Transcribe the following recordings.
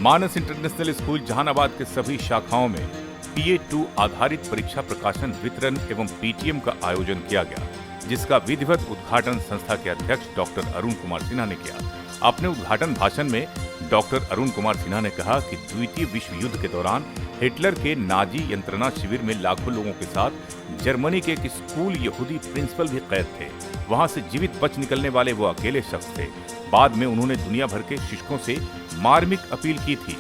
मानस international school Jehanabad के सभी शाखाओं में PA2 आधारित परीक्षा प्रकाशन वितरण एवं PTM का आयोजन किया गया, जिसका विधिवत उद्घाटन संस्था के अध्यक्ष डॉक्टर अरुण कुमार सिन्हा ने किया। अपने उद्घाटन भाषण में डॉक्टर अरुण कुमार सिन्हा ने कहा कि द्वितीय विश्व युद्ध के दौरान हिटलर के नाजी यंत्रणा शिविर में लाखों लोगों के साथ जर्मनी के एक स्कूल यहूदी प्रिंसिपल भी कैद थे। वहां से जीवित बच निकलने वाले वो अकेले शख्स थे। बाद में उन्होंने दुनिया भर के शिक्षकों से मार्मिक अपील की थी।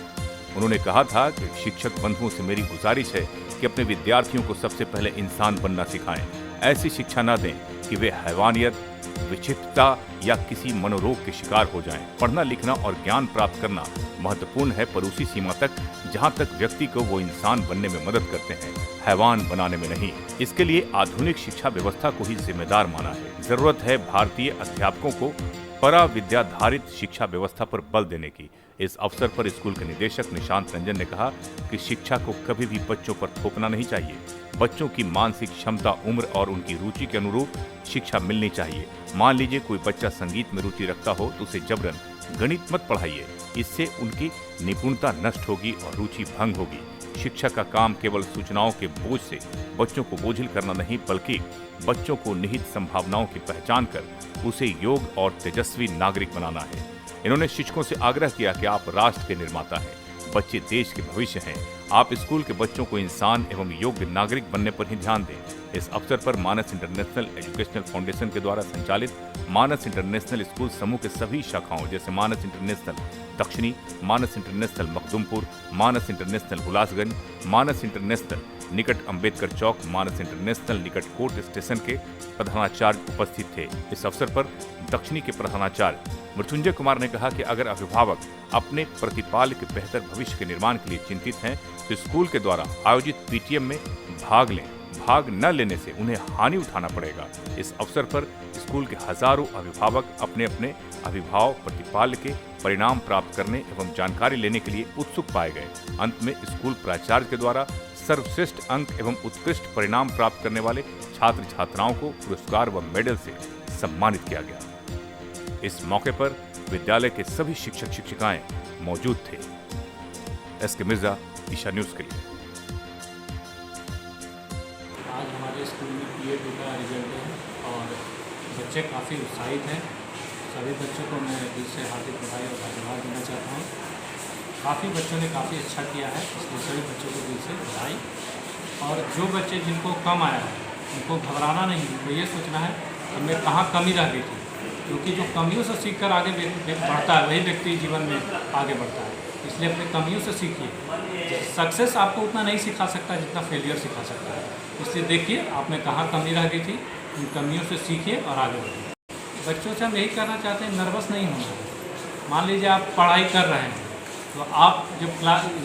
उन्होंने कहा था कि शिक्षक बंधुओं से मेरी गुजारिश है कि अपने विद्यार्थियों को सबसे पहले इंसान बनना सिखाएं। ऐसी शिक्षा न दें कि वे हैवानियत, विक्षिप्तता या किसी मनोरोग के शिकार हो जाएं। पढ़ना लिखना और ज्ञान प्राप्त करना महत्वपूर्ण है, पर उसी सीमा तक जहां तक व्यक्ति को वो इंसान बनने में मदद करते हैं, हैवान बनाने में नहीं। इसके लिए आधुनिक शिक्षा व्यवस्था को ही जिम्मेदार माना है। जरूरत है भारतीय अध्यापकों को परा विद्याधारित शिक्षा व्यवस्था पर बल देने की। इस अवसर पर स्कूल के निदेशक निशांत रंजन ने कहा कि शिक्षा को कभी भी बच्चों पर थोपना नहीं चाहिए। बच्चों की मानसिक क्षमता, उम्र और उनकी रुचि के अनुरूप शिक्षा मिलनी चाहिए। मान लीजिए कोई बच्चा संगीत में रुचि रखता हो तो उसे जबरन गणित मत पढ़ाइए, इससे उनकी निपुणता नष्ट होगी और रुचि भंग होगी। शिक्षक का काम केवल सूचनाओं के बोझ से बच्चों को बोझिल करना नहीं, बल्कि बच्चों को निहित संभावनाओं की पहचान कर उसे योग्य और तेजस्वी नागरिक बनाना है। इन्होंने शिक्षकों से आग्रह किया कि आप राष्ट्र के निर्माता हैं, बच्चे देश के भविष्य हैं। आप स्कूल के बच्चों को इंसान एवं योग्य नागरिक बनने पर ही ध्यान दें। इस अवसर पर मानस इंटरनेशनल एजुकेशनल फाउंडेशन के द्वारा संचालित मानस इंटरनेशनल स्कूल समूह के सभी शाखाओं जैसे मानस इंटरनेशनल दक्षिणी, मानस इंटरनेशनल मखदुमपुर, मानस इंटरनेशनल हुलासगंज, मानस इंटरनेशनल निकट अंबेडकर चौक, मानस इंटरनेशनल निकट कोर्ट स्टेशन के प्रधानाचार्य उपस्थित थे। इस अवसर पर दक्षिणी के प्रधानाचार्य मृत्युंजय कुमार ने कहा कि अगर अभिभावक अपने प्रतिपाल्य के बेहतर भविष्य के निर्माण के लिए चिंतित हैं तो स्कूल के द्वारा आयोजित PTM में भाग लें। भाग न लेने से उन्हें हानि उठाना पड़ेगा। इस अवसर पर स्कूल के हजारों अभिभावक अपने अपने अभिभाव प्रतिपाल्य के परिणाम प्राप्त करने एवं जानकारी लेने के लिए उत्सुक पाए गए। अंत में स्कूल प्राचार्य के द्वारा सर्वश्रेष्ठ अंक एवं उत्कृष्ट परिणाम प्राप्त करने वाले छात्र छात्राओं को पुरस्कार व मेडल से सम्मानित किया गया। इस मौके पर विद्यालय के सभी शिक्षक शिक्षिकाएं मौजूद थे। SK मिर्जा, ईशा न्यूज के लिए। आज हमारे स्कूल में PA2 का रिजल्ट है और बच्चे काफ़ी उत्साहित हैं। सभी बच्चों को मैं दिल से हार्दिक बधाई और धन्यवाद देना चाहता हूँ। काफ़ी बच्चों ने काफ़ी अच्छा किया है, इसलिए सभी बच्चों को दिल से बधाई। और जो बच्चे जिनको कम आया है उनको घबराना नहीं, उनको ये सोचना है कि मैं कहाँ कमी रह गई थी, क्योंकि जो कमियों से सीखकर आगे बढ़ता है वही व्यक्ति जीवन में आगे बढ़ता है। इसलिए अपनी कमियों से सीखिए। सक्सेस आपको उतना नहीं सिखा सकता जितना फेलियर सिखा सकता है। इसलिए देखिए आप में कहाँ कमी रह गई थी, उन कमियों से सीखिए और आगे बढ़िए। बच्चों से हम यही करना चाहते हैं, नर्वस नहीं होना। मान लीजिए आप पढ़ाई कर रहे हैं तो आप जब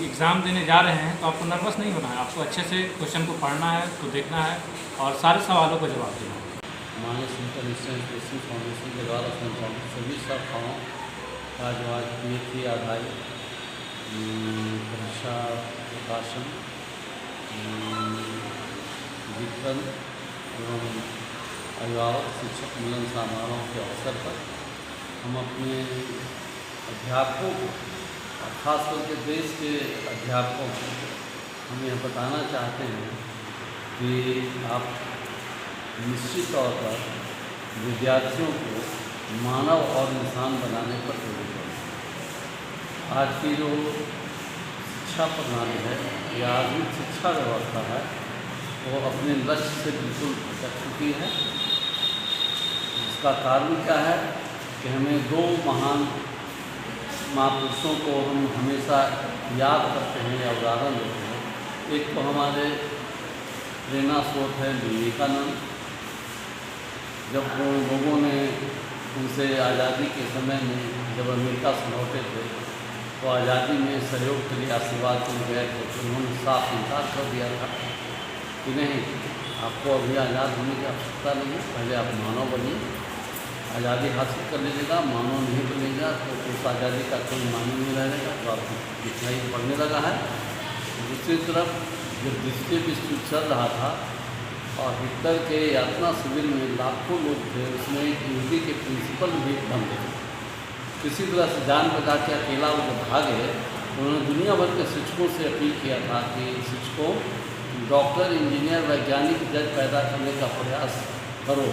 एग्ज़ाम देने जा रहे हैं तो आपको नर्वस नहीं होना है। आपको अच्छे से क्वेश्चन को पढ़ना है, तो देखना है और सारे सवालों का जवाब देना है। मानस इंटरनेशनल एजुकेशन फाउंडेशन के द्वारा संचालित सभी शाखाओं का जो आज PA3 आधारित परीक्षा प्रकाशन वितरण एवं अभिभावक शिक्षक मिलन समारोह के अवसर पर हम अपने अध्यापकों को, खास करके देश के अध्यापकों को हम यह बताना चाहते हैं कि आप निश्चित तौर पर विद्यार्थियों को मानव और इंसान बनाने पर जोर दें। आज की जो शिक्षा प्रणाली है या आधुनिक शिक्षा व्यवस्था है वो अपने लक्ष्य से बिल्कुल भटक चुकी है। इसका कारण क्या है कि हमें दो महान महापुरुषों को हम हमेशा याद करते हैं या उदाहरण देते हैं। एक तो हमारे प्रेरणा स्रोत है विवेकानंद। जब लोगों ने उनसे आज़ादी के समय में जब अमेरिका से लौटे थे तो आज़ादी में सहयोग के लिए आशीर्वाद के लिए गए थे, तो उन्होंने साफ इनकार कर दिया था कि नहीं, आपको अभी आज़ाद होने की आवश्यकता नहीं है, पहले आप मानव बनिए। आज़ादी हासिल कर लीजिएगा, मानव नहीं बनेगा तो उस आज़ादी का कोई मानी नहीं रहेगा। तो आपको दिखाई पड़ने लगा है। दूसरी तरफ जब द्वितीय विश्व युद्ध चल रहा था और हिटलर के यातना शिविर में लाखों लोग थे, उसमें एक यहूदी के प्रिंसिपल भी बन गए। किसी तरह से जान बचा के अकेला वो भागे उन्होंने दुनिया भर के शिक्षकों से अपील किया था कि शिक्षकों डॉक्टर, इंजीनियर, वैज्ञानिक, जज पैदा करने का प्रयास करो,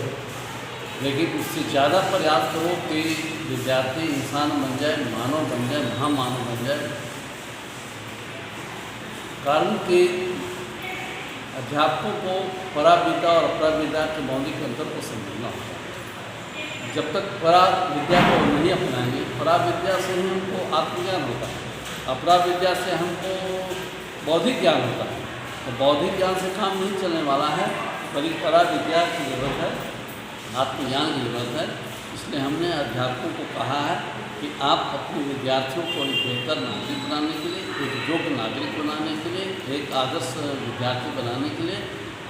लेकिन उससे ज़्यादा प्रयास करो कि विद्यार्थी इंसान बन जाए, मानव बन जाए, महामानव बन जाए। कारण कि अध्यापकों को पराविद्या और अपराविद्या के मौलिक अंतर को समझना होगा। जब तक पराविद्या को नहीं अपनाएंगे, पराविद्या से ही हमको आत्मज्ञान होता है, अपराविद्या से हमको बौद्धिक ज्ञान होता है। तो बौद्धिक ज्ञान से काम नहीं चलने वाला है, बल्कि पराविद्या की ज़रूरत है, आत्मज्ञान की ज़रूरत है। इसलिए हमने अध्यापकों को कहा है कि आप अपने विद्यार्थियों को एक बेहतर नागरिक बनाने के लिए, एक योग्य नागरिक बनाने के लिए, एक आदर्श विद्यार्थी बनाने के लिए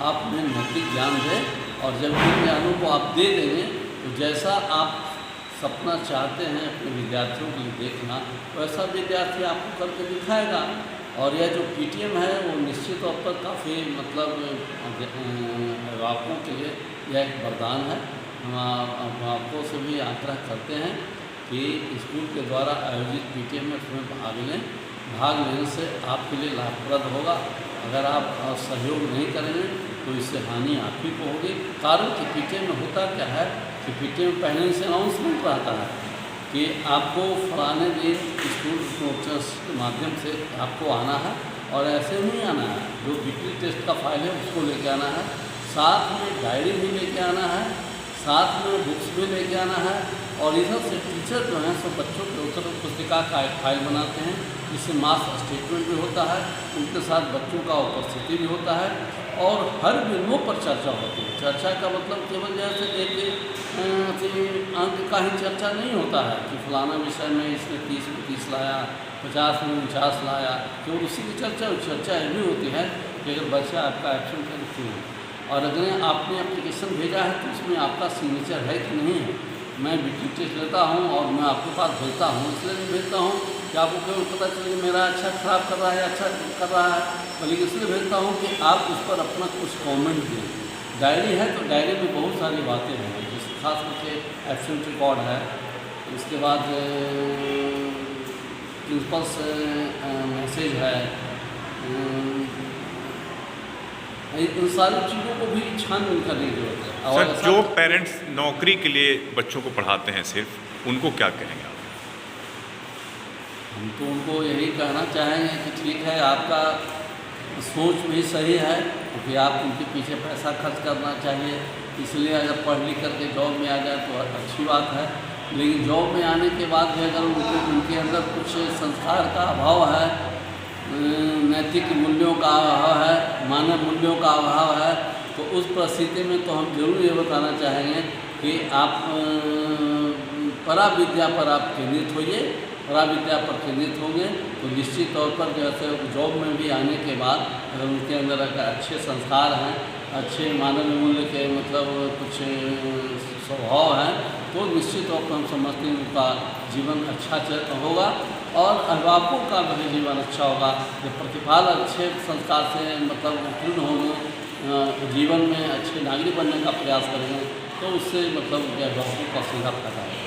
आप उन्हें नैतिक ज्ञान दें। और जब इन ज्ञानों को आप दे देंगे तो जैसा आप सपना चाहते हैं अपने विद्यार्थियों के लिए देखना, वैसा विद्यार्थी आपको करके दिखाएगा। और यह जो PTM है वो निश्चित तौर पर काफ़ी मतलब अभिभावकों के लिए यह एक वरदान है। हम अभिभावकों से भी आग्रह करते हैं कि स्कूल के द्वारा आयोजित PTM में उसमें भाग लें। भाग लेने से आपके लिए लाभप्रद होगा। अगर आप सहयोग नहीं करेंगे तो इससे हानि आप ही को होगी। कारण कि PTM में होता क्या है कि PTM पहले से अनाउंसमेंट रहता है कि आपको फलाने दिन स्कूल नोटिस के माध्यम से आपको आना है, और ऐसे नहीं आना है। जो वीकली टेस्ट का फाइल है उसको लेके आना है, साथ में डायरी भी लेके आना है, साथ में बुक्स भी लेके आना है। और इधर से टीचर जो हैं सब बच्चों के उत्तर पुस्तिका का एक फाइल बनाते हैं, जिससे मास स्टेटमेंट भी होता है, उनके साथ बच्चों का उपस्थिति भी होता है, और हर बिंदुओं पर चर्चा होती है। चर्चा का मतलब केवल जैसे एक अंक का ही चर्चा नहीं होता है कि फलाना विषय में इसने 30 में 30 लाया, 50 में 49 लाया, केवल उसी की चर्चा ये भी होती है कि अगर बच्चा आपका एक्शन कर क्यों है, और अगर आपने एप्लीकेशन भेजा है तो उसमें आपका सिग्नेचर है कि नहीं है। मैं वीकली टेस्ट लेता हूँ और मैं आपके पास भेजता हूँ, इसलिए नहीं भेजता हूँ कि आपको केवल पता चले कि मेरा अच्छा खराब कर रहा है, अच्छा कर रहा है, बल्कि इसलिए भेजता हूँ कि आप उस पर अपना कुछ कमेंट दें। डायरी है तो डायरी में बहुत सारी बातें हैं, जिस खास करके एब्सेंट रिकॉर्ड है, उसके बाद प्रिंसिपल्स मैसेज है, इन सारी चीज़ों को भी छानबीन करने की जरूरत है। सर, जो पेरेंट्स नौकरी के लिए बच्चों को पढ़ाते हैं सिर्फ, उनको क्या कहेंगे आप? हम तो उनको यही कहना चाहेंगे कि ठीक है, आपका सोच भी सही है, क्योंकि आप उनके पीछे पैसा खर्च करना चाहिए, इसलिए अगर पढ़ लिख करके जॉब में आ जाए तो अच्छी बात है। लेकिन जॉब में आने के बाद भी अगर उनके अंदर कुछ संस्कार का अभाव है, नैतिक मूल्यों का अभाव है, मानव मूल्यों का अभाव है, तो उस परिस्थिति में तो हम जरूर ये बताना चाहेंगे कि आप पराविद्या पर आप केंद्रित होइए। पराविद्या पर केंद्रित होंगे तो निश्चित तौर पर जैसे जॉब में भी आने के बाद अगर उनके अंदर अगर अच्छे संस्कार हैं, अच्छे मानवीय मूल्य के मतलब कुछ स्वभाव हैं, तो निश्चित तौर पर हम समझते हैं उनका जीवन अच्छा होगा और अभिभावकों का भी जीवन अच्छा होगा। जब प्रतिफल अच्छे संस्कार से मतलब उत्तीर्ण होंगे, जीवन में अच्छे नागरिक बनने का प्रयास करेंगे, तो उससे मतलब अभिभावकों का सीधा फायदा है।